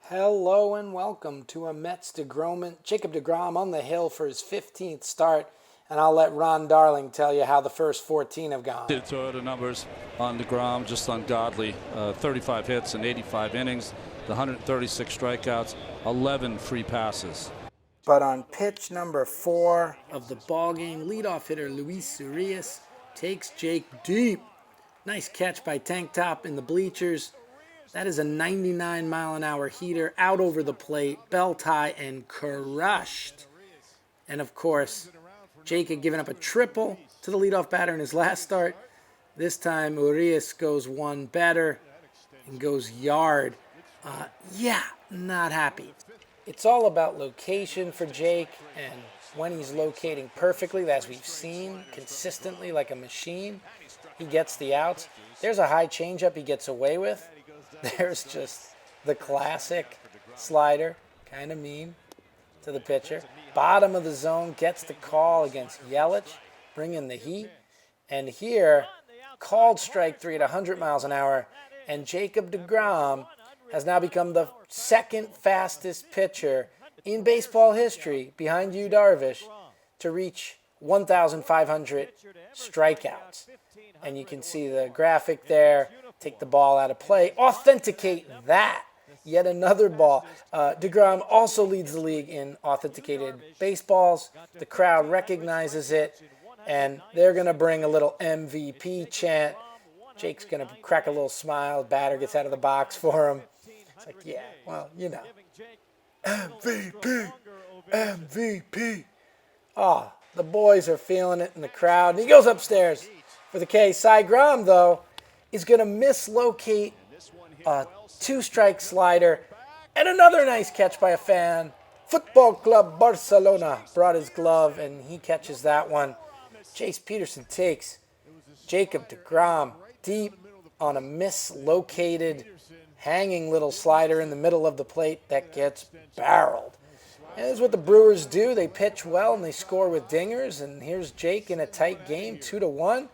Hello and welcome to a Mets deGroment. Jacob deGrom on the hill for his 15th start, and I'll let Ron Darling tell you how the first 14 have gone. The Toyota numbers on deGrom, just ungodly. 35 hits and 85 innings, the 136 strikeouts, 11 free passes. But on pitch number 4 of the ballgame, leadoff hitter Luis Urias takes Jake deep. Nice catch by Tank Top in the bleachers. That is a 99-mile-an-hour heater out over the plate, belt high, and crushed. And, of course, Jake had given up a triple to the leadoff batter in his last start. This time, Urias goes one better and goes yard. Not happy. It's all about location for Jake, and when he's locating perfectly, as we've seen, consistently like a machine, he gets the outs. There's a high changeup he gets away with. There's just the classic slider, kind of mean to the pitcher. Bottom of the zone, gets the call against Yelich, bringing the heat. And here, called strike 3 at 100 miles an hour, and Jacob deGrom has now become the second fastest pitcher in baseball history, behind Yu Darvish, to reach 1,500 strikeouts. And you can see the graphic there. Take the ball out of play. Authenticate that. Yet another ball. deGrom also leads the league in authenticated baseballs. The crowd recognizes it, and they're going to bring a little MVP chant. Jake's going to crack a little smile. The batter gets out of the box for him. It's like, yeah, well, you know. MVP! MVP! Oh, the boys are feeling it in the crowd. And he goes upstairs for the K. Cy Grom, though, is going to mislocate a two-strike slider, and another nice catch by a fan. Football Club Barcelona brought his glove, and he catches that one. Chase Peterson takes Jacob deGrom deep on a mislocated, hanging little slider in the middle of the plate that gets barreled. And that's what the Brewers do. They pitch well, and they score with dingers, and here's Jake in a tight game, 2-1.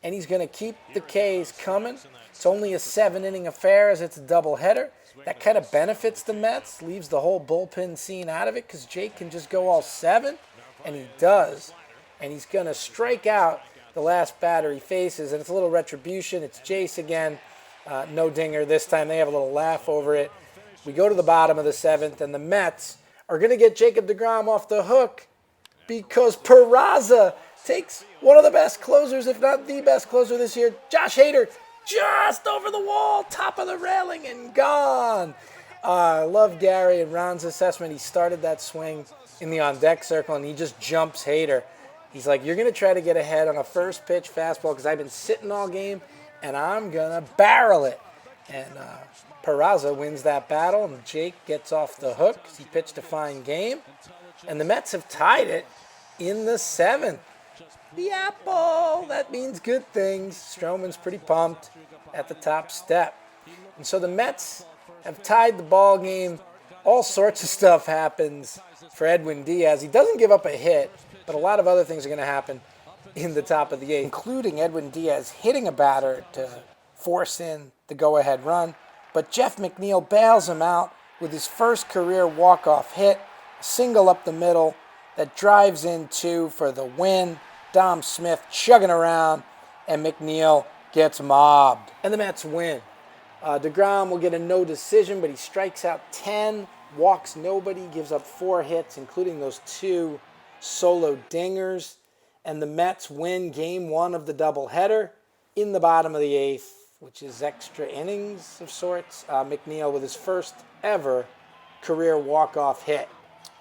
And he's going to keep the K's coming. It's only a 7-inning affair as it's a doubleheader. That kind of benefits the Mets, leaves the whole bullpen scene out of it because Jake can just go all 7, and he does. And he's going to strike out the last batter he faces, and it's a little retribution. It's Jace again. No dinger this time. They have a little laugh over it. We go to the bottom of the 7th, and the Mets are going to get Jacob deGrom off the hook because Peraza takes one of the best closers, if not the best closer this year, Josh Hader, just over the wall, top of the railing, and gone. I love Gary and Ron's assessment. He started that swing in the on-deck circle, and he just jumps Hader. He's like, you're going to try to get ahead on a first-pitch fastball because I've been sitting all game, and I'm going to barrel it. And Peraza wins that battle, and Jake gets off the hook because he pitched a fine game. And the Mets have tied it in the 7th. The apple, that means good things. Stroman's pretty pumped at the top step. And so the Mets have tied the ball game. All sorts of stuff happens for Edwin Diaz. He doesn't give up a hit, but a lot of other things are going to happen in the top of the 8th, including Edwin Diaz hitting a batter to force in the go-ahead run. But Jeff McNeill bails him out with his first career walk-off hit, a single up the middle that drives in 2 for the win. Dom Smith chugging around, and McNeill gets mobbed. And the Mets win. deGrom will get a no decision, but he strikes out 10, walks nobody, gives up 4 hits, including those 2 solo dingers. And the Mets win Game 1 of the doubleheader in the bottom of the 8th, which is extra innings of sorts. McNeill with his first ever career walk-off hit.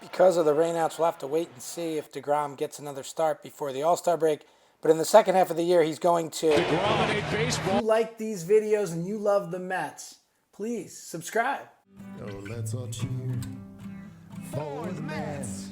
Because of the rainouts, we'll have to wait and see if deGrom gets another start before the All-Star break. But in the second half of the year, he's going to... If you like these videos and you love the Mets, please subscribe. Oh, let's all cheer for the Mets.